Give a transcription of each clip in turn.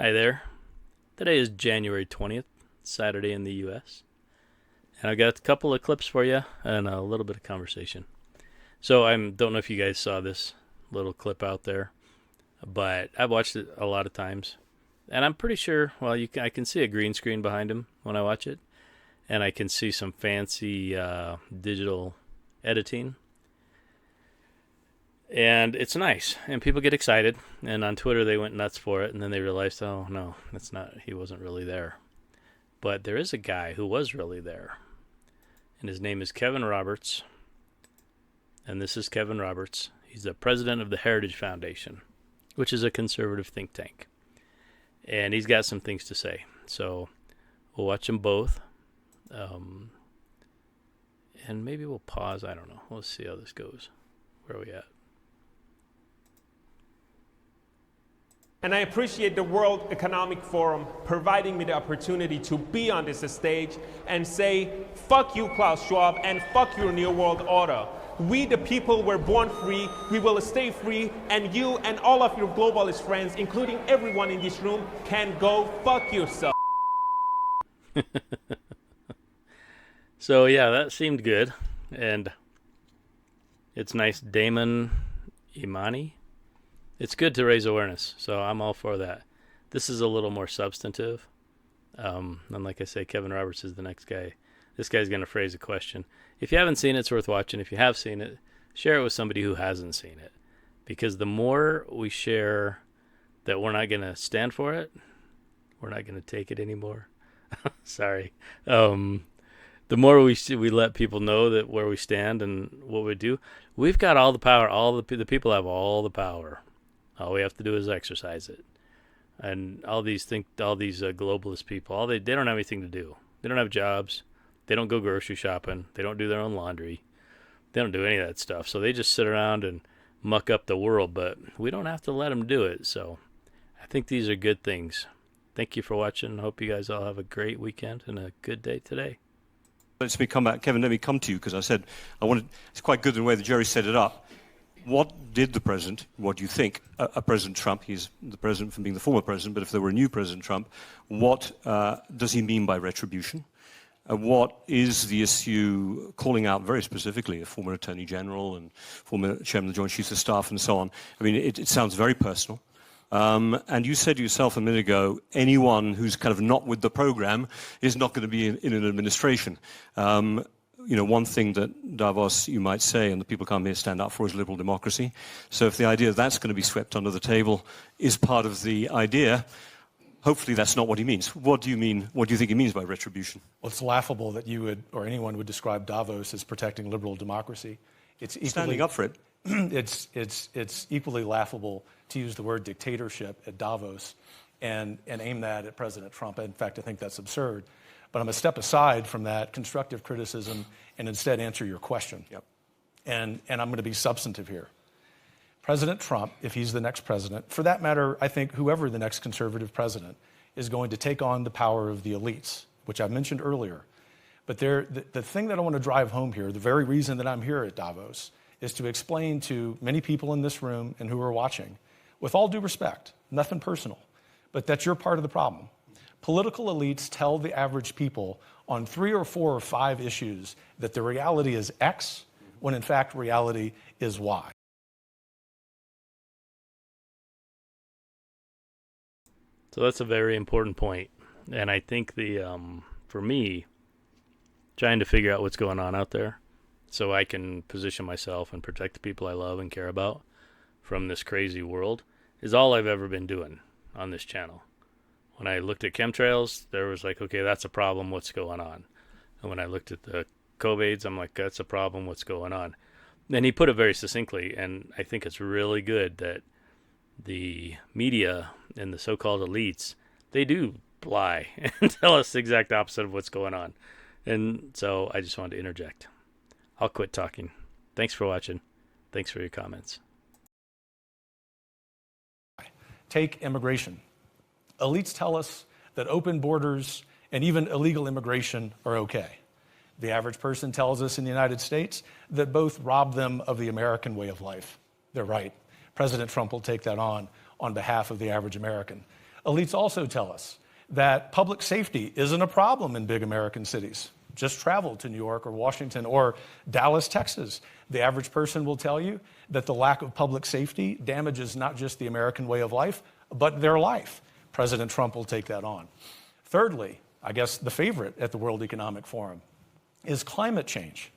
Hi there. Today is January 20th, Saturday in the U.S. And I got a couple of clips for you and a little bit of conversation. So I don't know if you guys saw this little clip out there, but I've watched it a lot of times. And I'm pretty sure, well, I can see a green screen behind him when I watch it. And I can see some fancy digital editing. And it's nice, and people get excited, and on Twitter they went nuts for it, and then they realized, oh no, he wasn't really there. But there is a guy who was really there, and his name is Kevin Roberts, and this is Kevin Roberts. He's the president of the Heritage Foundation, which is a conservative think tank, and he's got some things to say. So we'll watch them both, and maybe we'll pause. I don't know. Let's see how this goes. Where are we at? And I appreciate the World Economic Forum providing me the opportunity to be on this stage and say, fuck you, Klaus Schwab, and fuck your New World Order. We, the people, were born free, we will stay free, and you and all of your globalist friends, including everyone in this room, can go fuck yourself. So, yeah, that seemed good. And it's nice. Damon Imani. It's good to raise awareness, so I'm all for that. This is a little more substantive. And like I say, Kevin Roberts is the next guy. This guy's going to phrase a question. If you haven't seen it, it's worth watching. If you have seen it, share it with somebody who hasn't seen it. Because the more we share that we're not going to stand for it, we're not going to take it anymore. Sorry. The more we let people know that where we stand and what we do, we've got all the power. All the people have all the power. All we have to do is exercise it. And all these globalist people, they don't have anything to do. They don't have jobs. They don't go grocery shopping. They don't do their own laundry. They don't do any of that stuff. So they just sit around and muck up the world. But we don't have to let them do it. So I think these are good things. Thank you for watching. I hope you guys all have a great weekend and a good day today. Let me come back. Kevin, let me come to you, because I said it's quite good in the way that Jerry set it up. What did the president, what do you think, President Trump, he's the president from being the former president, but if there were a new President Trump, what does he mean by retribution? What is the issue, calling out very specifically a former Attorney General and former Chairman of the Joint Chiefs of Staff and so on? I mean, it sounds very personal. And you said yourself a minute ago, anyone who's kind of not with the program is not going to be in an administration. One thing that Davos, you might say, and the people come here stand up for, is liberal democracy. So if the idea that's going to be swept under the table is part of the idea, hopefully that's not what he means. What do you mean? What do you think he means by retribution? Well, it's laughable that you would, or anyone would, describe Davos as protecting liberal democracy. It's equally, standing up for it. It's equally laughable to use the word dictatorship at Davos and aim that at President Trump. In fact, I think that's absurd. But I'm going to step aside from that constructive criticism and instead answer your question. Yep. And I'm going to be substantive here. President Trump, if he's the next president, for that matter, I think whoever the next conservative president, is going to take on the power of the elites, which I mentioned earlier. But the thing that I want to drive home here, the very reason that I'm here at Davos, is to explain to many people in this room and who are watching, with all due respect, nothing personal, but that you're part of the problem. Political elites tell the average people on 3 or 4 or 5 issues that the reality is X, when in fact reality is Y. So that's a very important point. And I think for me, trying to figure out what's going on out there so I can position myself and protect the people I love and care about from this crazy world is all I've ever been doing on this channel. When I looked at chemtrails, there was like, okay, that's a problem, what's going on? And when I looked at the COVIDs, I'm like, that's a problem, what's going on? And he put it very succinctly, and I think it's really good that the media and the so-called elites, they do lie and tell us the exact opposite of what's going on. And so I just wanted to interject. I'll quit talking. Thanks for watching. Thanks for your comments. Take immigration. Elites tell us that open borders and even illegal immigration are okay. The average person tells us in the United States that both rob them of the American way of life. They're right. President Trump will take that on behalf of the average American. Elites also tell us that public safety isn't a problem in big American cities. Just travel to New York or Washington or Dallas, Texas. The average person will tell you that the lack of public safety damages not just the American way of life, but their life. President Trump will take that on. Thirdly, I guess the favorite at the World Economic Forum is climate change.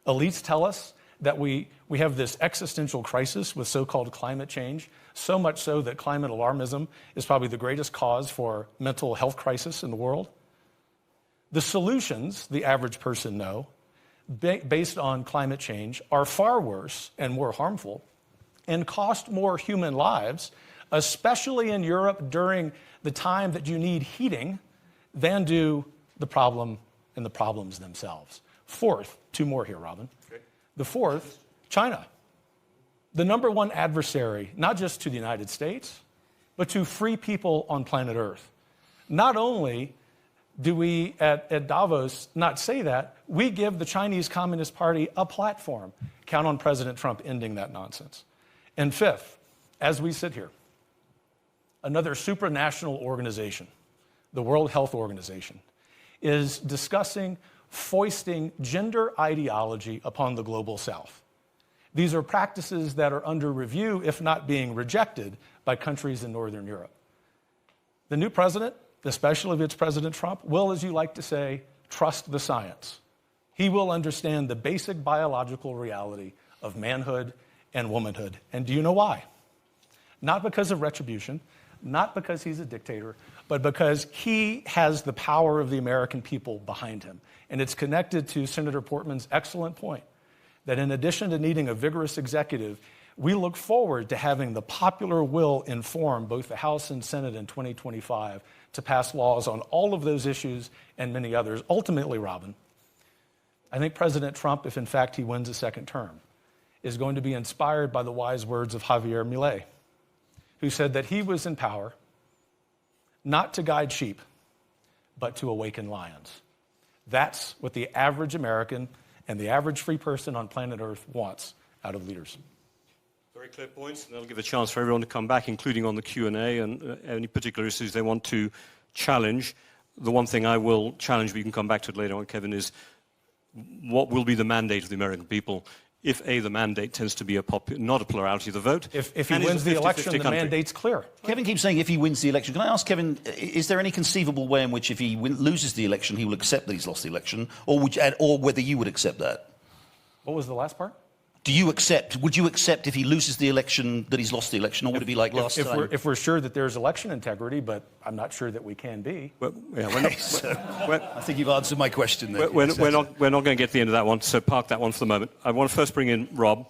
Elites tell us that we have this existential crisis with so-called climate change, so much so that climate alarmism is probably the greatest cause for mental health crisis in the world. The solutions, the average person know, based on climate change are far worse and more harmful and cost more human lives, especially in Europe during the time that you need heating, than do the problem and the problems themselves. Fourth, two more here, Robin. Okay. The fourth, China. The number one adversary, not just to the United States, but to free people on planet Earth. Not only do we at Davos not say that, we give the Chinese Communist Party a platform. Count on President Trump ending that nonsense. And fifth, as we sit here, another supranational organization, the World Health Organization, is discussing foisting gender ideology upon the global South. These are practices that are under review, if not being rejected, by countries in Northern Europe. The new president, especially if it's President Trump, will, as you like to say, trust the science. He will understand the basic biological reality of manhood and womanhood. And do you know why? Not because of retribution, not because he's a dictator, but because he has the power of the American people behind him. And it's connected to Senator Portman's excellent point that in addition to needing a vigorous executive, we look forward to having the popular will inform both the House and Senate in 2025 to pass laws on all of those issues and many others. Ultimately, Robin, I think President Trump, if in fact he wins a second term, is going to be inspired by the wise words of Javier Milei, who said that he was in power not to guide sheep, but to awaken lions. That's what the average American and the average free person on planet Earth wants out of leaders. Very clear points, and that'll give a chance for everyone to come back, including on the Q&A and any particular issues they want to challenge. The one thing I will challenge, but you can come back to it later on, Kevin, is what will be the mandate of the American people if, A, the mandate tends to be not a plurality of the vote. If he wins the election, the mandate's clear. Kevin keeps saying if he wins the election. Can I ask Kevin, is there any conceivable way in which if he loses the election, he will accept that he's lost the election, or whether you would accept that? What was the last part? Would you accept if he loses the election that he's lost the election, or would it be like last time? If we're sure that there's election integrity, but I'm not sure that we can be. Well, yeah, I think you've answered my question there. We're not going to get to the end of that one, so park that one for the moment. I want to first bring in Rob.